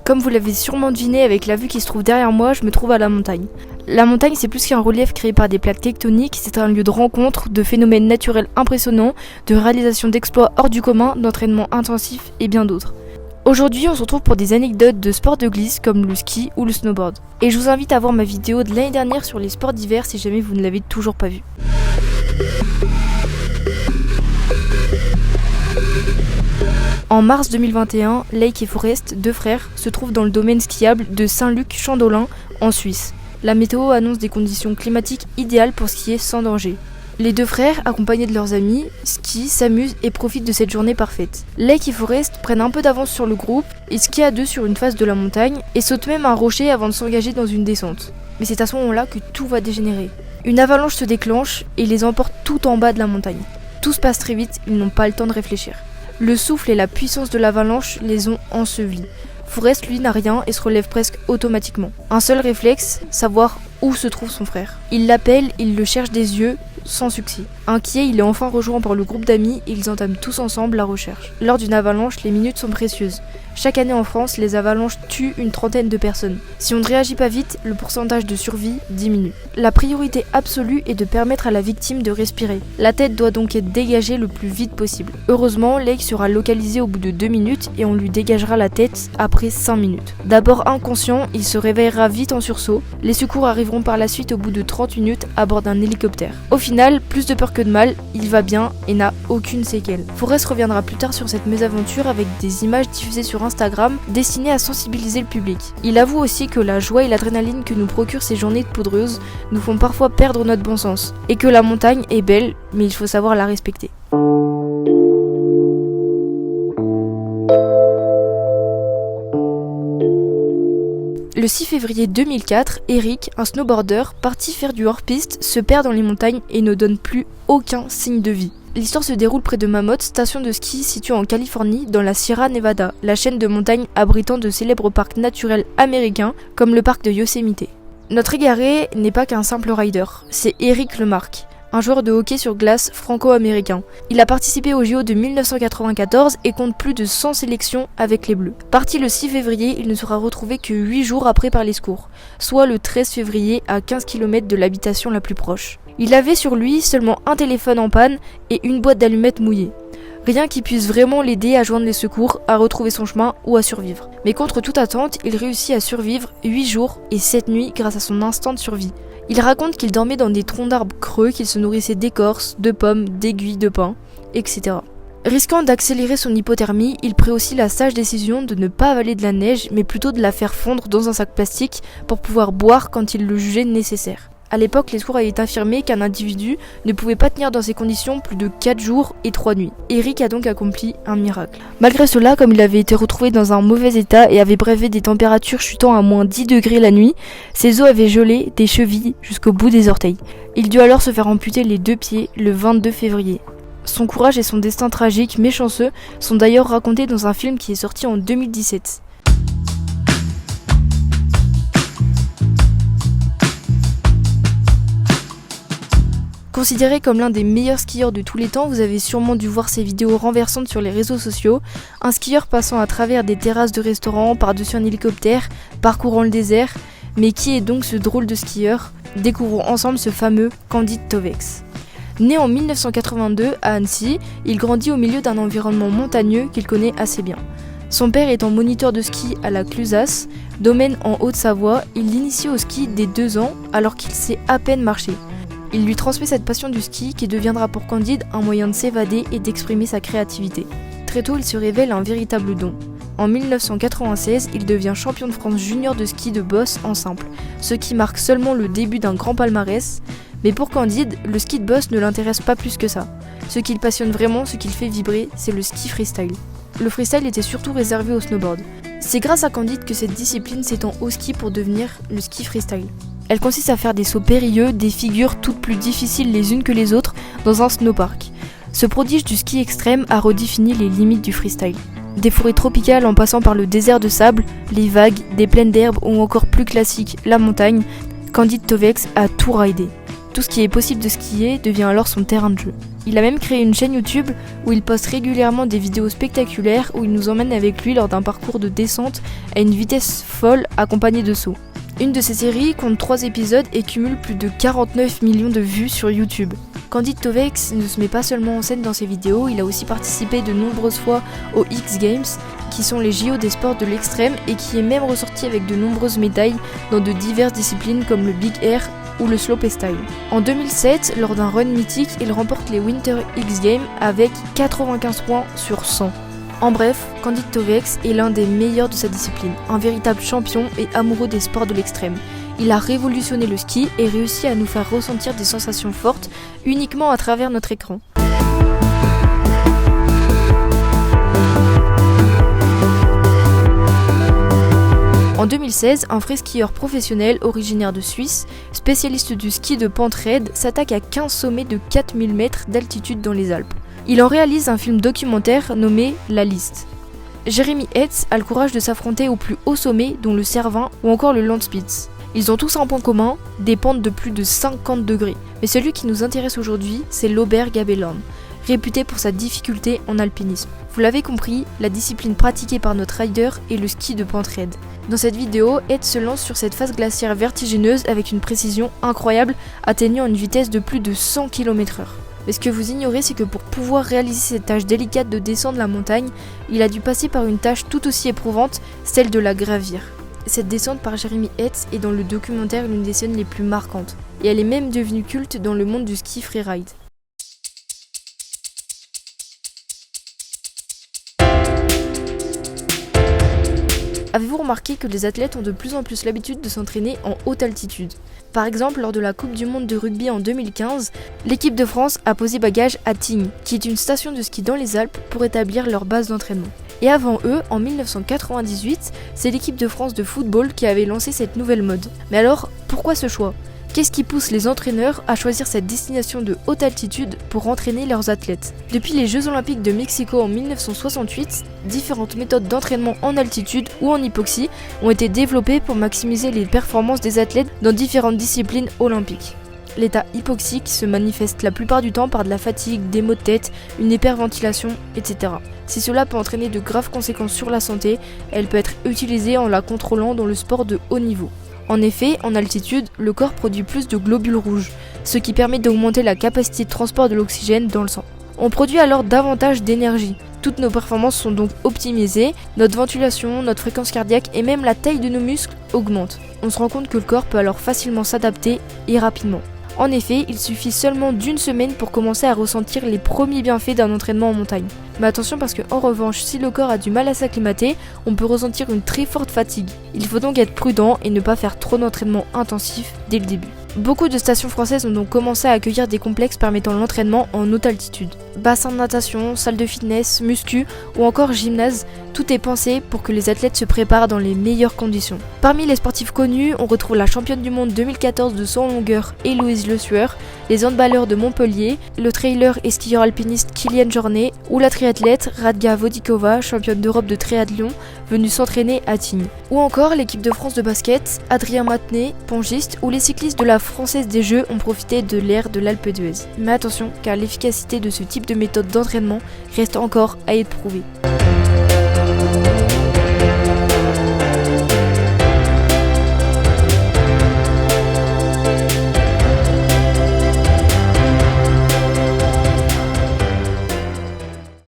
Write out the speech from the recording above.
Comme vous l'avez sûrement deviné avec la vue qui se trouve derrière moi, je me trouve à la montagne. La montagne, c'est plus qu'un relief créé par des plaques tectoniques, c'est un lieu de rencontre, de phénomènes naturels impressionnants, de réalisation d'exploits hors du commun, d'entraînement intensif et bien d'autres. Aujourd'hui, on se retrouve pour des anecdotes de sports de glisse comme le ski ou le snowboard. Et je vous invite à voir ma vidéo de l'année dernière sur les sports d'hiver si jamais vous ne l'avez toujours pas vue. En mars 2021, Lake et Forest, deux frères, se trouvent dans le domaine skiable de Saint-Luc-Chandolin, en Suisse. La météo annonce des conditions climatiques idéales pour skier sans danger. Les deux frères, accompagnés de leurs amis, skient, s'amusent et profitent de cette journée parfaite. Lake et Forest prennent un peu d'avance sur le groupe et skient à deux sur une face de la montagne et sautent même un rocher avant de s'engager dans une descente. Mais c'est à ce moment-là que tout va dégénérer. Une avalanche se déclenche et les emporte tout en bas de la montagne. Tout se passe très vite, ils n'ont pas le temps de réfléchir. Le souffle et la puissance de l'avalanche les ont ensevelis. Forest, lui, n'a rien et se relève presque automatiquement. Un seul réflexe, savoir où se trouve son frère. Il l'appelle, il le cherche des yeux, sans succès. Inquiet, il est enfin rejoint par le groupe d'amis et ils entament tous ensemble la recherche. Lors d'une avalanche, les minutes sont précieuses. Chaque année en France, les avalanches tuent une trentaine de personnes. Si on ne réagit pas vite, le pourcentage de survie diminue. La priorité absolue est de permettre à la victime de respirer. La tête doit donc être dégagée le plus vite possible. Heureusement, Lake sera localisé au bout de 2 minutes et on lui dégagera la tête après 5 minutes. D'abord inconscient, il se réveillera vite en sursaut. Les secours arriveront par la suite au bout de 30 minutes à bord d'un hélicoptère. Au final, plus de peur que de mal, il va bien et n'a aucune séquelle. Forest reviendra plus tard sur cette mésaventure avec des images diffusées sur Instagram destinées à sensibiliser le public. Il avoue aussi que la joie et l'adrénaline que nous procurent ces journées de poudreuse nous font parfois perdre notre bon sens, et que la montagne est belle, mais il faut savoir la respecter. Le 6 février 2004, Eric, un snowboarder, parti faire du hors-piste, se perd dans les montagnes et ne donne plus aucun signe de vie. L'histoire se déroule près de Mammoth, station de ski située en Californie, dans la Sierra Nevada, la chaîne de montagnes abritant de célèbres parcs naturels américains, comme le parc de Yosemite. Notre égaré n'est pas qu'un simple rider, c'est Eric Lemarque, un joueur de hockey sur glace franco-américain. Il a participé au JO de 1994 et compte plus de 100 sélections avec les Bleus. Parti le 6 février, il ne sera retrouvé que 8 jours après par les secours, soit le 13 février à 15 km de l'habitation la plus proche. Il avait sur lui seulement un téléphone en panne et une boîte d'allumettes mouillée. Rien qui puisse vraiment l'aider à joindre les secours, à retrouver son chemin ou à survivre. Mais contre toute attente, il réussit à survivre 8 jours et 7 nuits grâce à son instinct de survie. Il raconte qu'il dormait dans des troncs d'arbres creux, qu'il se nourrissait d'écorces, de pommes, d'aiguilles de pin, etc. Risquant d'accélérer son hypothermie, il prit aussi la sage décision de ne pas avaler de la neige, mais plutôt de la faire fondre dans un sac plastique pour pouvoir boire quand il le jugeait nécessaire. À l'époque, les secours avaient affirmé qu'un individu ne pouvait pas tenir dans ces conditions plus de 4 jours et 3 nuits. Eric a donc accompli un miracle. Malgré cela, comme il avait été retrouvé dans un mauvais état et avait brevé des températures chutant à moins 10 degrés la nuit, ses os avaient gelé des chevilles jusqu'au bout des orteils. Il dut alors se faire amputer les 2 pieds le 22 février. Son courage et son destin tragique mais chanceux sont d'ailleurs racontés dans un film qui est sorti en 2017. Considéré comme l'un des meilleurs skieurs de tous les temps, vous avez sûrement dû voir ses vidéos renversantes sur les réseaux sociaux. Un skieur passant à travers des terrasses de restaurants, par-dessus un hélicoptère, parcourant le désert. Mais qui est donc ce drôle de skieur ? Découvrons ensemble ce fameux Candide Tovex. Né en 1982 à Annecy, il grandit au milieu d'un environnement montagneux qu'il connaît assez bien. Son père étant moniteur de ski à la Clusaz, domaine en Haute-Savoie, il l'initie au ski dès 2 ans alors qu'il sait à peine marcher. Il lui transmet cette passion du ski qui deviendra pour Candide un moyen de s'évader et d'exprimer sa créativité. Très tôt, il se révèle un véritable don. En 1996, il devient champion de France junior de ski de boss en simple, ce qui marque seulement le début d'un grand palmarès. Mais pour Candide, le ski de boss ne l'intéresse pas plus que ça. Ce qui le passionne vraiment, ce qui le fait vibrer, c'est le ski freestyle. Le freestyle était surtout réservé au snowboard. C'est grâce à Candide que cette discipline s'étend au ski pour devenir le ski freestyle. Elle consiste à faire des sauts périlleux, des figures toutes plus difficiles les unes que les autres dans un snowpark. Ce prodige du ski extrême a redéfini les limites du freestyle. Des forêts tropicales en passant par le désert de sable, les vagues, des plaines d'herbe ou encore plus classique, la montagne, Candide Tovex a tout ridé. Tout ce qui est possible de skier devient alors son terrain de jeu. Il a même créé une chaîne YouTube où il poste régulièrement des vidéos spectaculaires où il nous emmène avec lui lors d'un parcours de descente à une vitesse folle accompagnée de sauts. Une de ces séries compte 3 épisodes et cumule plus de 49 millions de vues sur YouTube. Candide Tovex ne se met pas seulement en scène dans ses vidéos, il a aussi participé de nombreuses fois aux X Games, qui sont les JO des sports de l'extrême et qui est même ressorti avec de nombreuses médailles dans de diverses disciplines comme le Big Air ou le slopestyle. En 2007, lors d'un run mythique, il remporte les Winter X Games avec 95 points sur 100. En bref, Candide Tovex est l'un des meilleurs de sa discipline, un véritable champion et amoureux des sports de l'extrême. Il a révolutionné le ski et réussi à nous faire ressentir des sensations fortes uniquement à travers notre écran. En 2016, un vrai skieur professionnel originaire de Suisse, spécialiste du ski de pente raide, s'attaque à 15 sommets de 4000 mètres d'altitude dans les Alpes. Il en réalise un film documentaire nommé La Liste. Jeremy Hetz a le courage de s'affronter aux plus hauts sommets dont le Cervin ou encore le Landspitz. Ils ont tous un point commun, des pentes de plus de 50 degrés. Mais celui qui nous intéresse aujourd'hui, c'est l'Obergabelorn, réputé pour sa difficulté en alpinisme. Vous l'avez compris, la discipline pratiquée par notre rider est le ski de pente raide. Dans cette vidéo, Ed se lance sur cette face glaciaire vertigineuse avec une précision incroyable, atteignant une vitesse de plus de 100 km/h. Mais ce que vous ignorez, c'est que pour pouvoir réaliser cette tâche délicate de descendre la montagne, il a dû passer par une tâche tout aussi éprouvante, celle de la gravir. Cette descente par Jeremy Hetz est dans le documentaire l'une des scènes les plus marquantes, et elle est même devenue culte dans le monde du ski freeride. Avez-vous remarqué que les athlètes ont de plus en plus l'habitude de s'entraîner en haute altitude ? Par exemple, lors de la Coupe du Monde de rugby en 2015, l'équipe de France a posé bagage à Tignes, qui est une station de ski dans les Alpes pour établir leur base d'entraînement. Et avant eux, en 1998, c'est l'équipe de France de football qui avait lancé cette nouvelle mode. Mais alors, pourquoi ce choix ? Qu'est-ce qui pousse les entraîneurs à choisir cette destination de haute altitude pour entraîner leurs athlètes ? Depuis les Jeux Olympiques de Mexico en 1968, différentes méthodes d'entraînement en altitude ou en hypoxie ont été développées pour maximiser les performances des athlètes dans différentes disciplines olympiques. L'état hypoxique se manifeste la plupart du temps par de la fatigue, des maux de tête, une hyperventilation, etc. Si cela peut entraîner de graves conséquences sur la santé, elle peut être utilisée en la contrôlant dans le sport de haut niveau. En effet, en altitude, le corps produit plus de globules rouges, ce qui permet d'augmenter la capacité de transport de l'oxygène dans le sang. On produit alors davantage d'énergie. Toutes nos performances sont donc optimisées, notre ventilation, notre fréquence cardiaque et même la taille de nos muscles augmentent. On se rend compte que le corps peut alors facilement s'adapter et rapidement. En effet, il suffit seulement d'une semaine pour commencer à ressentir les premiers bienfaits d'un entraînement en montagne. Mais attention parce que en revanche, si le corps a du mal à s'acclimater, on peut ressentir une très forte fatigue. Il faut donc être prudent et ne pas faire trop d'entraînement intensif dès le début. Beaucoup de stations françaises ont donc commencé à accueillir des complexes permettant l'entraînement en haute altitude. Bassin de natation, salle de fitness, muscu ou encore gymnase, tout est pensé pour que les athlètes se préparent dans les meilleures conditions. Parmi les sportifs connus, on retrouve la championne du monde 2014 de saut en longueur Héloïse Le Sueur, les handballeurs de Montpellier, le trailer et skieur alpiniste Kylian Jornet ou la triathlète Radka Vodikova, championne d'Europe de triathlon, venue s'entraîner à Tignes. Ou encore l'équipe de France de basket, Adrien Matenet, pongiste, ou les cyclistes de la Française des Jeux ont profité de l'ère de l'Alpe d'Huez. Mais attention, car l'efficacité de ce type de méthode d'entraînement reste encore à être prouvée.